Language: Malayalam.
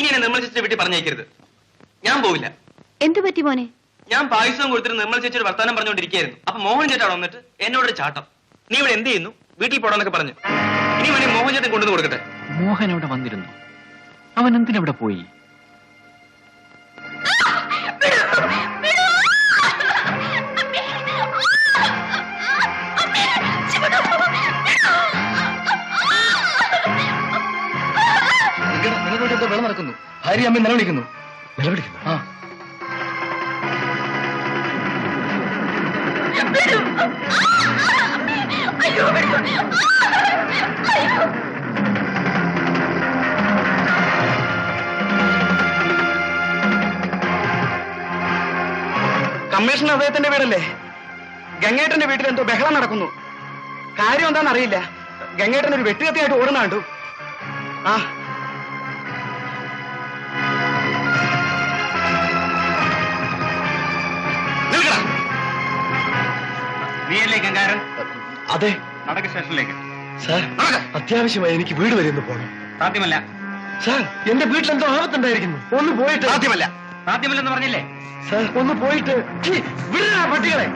എന്നെ നിർമ്മല ചേച്ചിയുടെ വീട്ടിൽ പറഞ്ഞേക്കരുത്. ഞാൻ പോവില്ല. എന്തു പറ്റി മോനെ? ഞാൻ പായസവും കൊടുത്തിട്ട് നിർമ്മല ചേച്ചിയുടെ വർത്താനം പറഞ്ഞുകൊണ്ടിരിക്കുകയായിരുന്നു. അപ്പൊ മോഹൻ ചേട്ടാ അവിടെ വന്നിട്ട് എന്നോടൊരു ചാട്ടം. നീ ഇവിടെ എന്ത് ചെയ്യുന്നു? വീട്ടിൽ പോടാന്നൊക്കെ പറഞ്ഞു. ഇനി വേണേ മോഹൻ ചേട്ടൻ കൊണ്ടുവന്ന് കൊടുക്കട്ടെ. മോഹൻ അവിടെ വന്നിരുന്നു. അവൻ എന്തിനവിടെ പോയി? വെള്ളം നടക്കുന്നു. ഭാര്യ അമ്മ നിലവിളിക്കുന്നു. ആ കമ്മീഷണർ അദ്ദേഹത്തിന്റെ വീടല്ലേ? ഗംഗേട്ടന്റെ വീട്ടിൽ എന്തോ ബഹളം നടക്കുന്നു. കാര്യം എന്താണെന്ന് അറിയില്ല. ഗംഗേട്ടൻ ഒരു വെട്ടുകത്തിയായിട്ട് ഓടുന്ന കണ്ടു. ആ നീയല്ലേ ഗംഗാരൻ? അതെ. നടക്ക് സ്റ്റേഷനിലേക്ക്. സാർ, അത്യാവശ്യമായി എനിക്ക് വീട് വരെ ഒന്ന് പോകണം. സാധ്യമല്ല സാർ, എന്റെ വീട്ടിൽ എന്തോ ആപത്തുണ്ടായിരിക്കുന്നു. ഒന്ന് പോയിട്ട്. സാധ്യമല്ല. സാധ്യമല്ലെന്ന് പറഞ്ഞില്ലേ? സാർ, ഒന്ന് പോയിട്ട്. വിടുക പട്ടികളെ.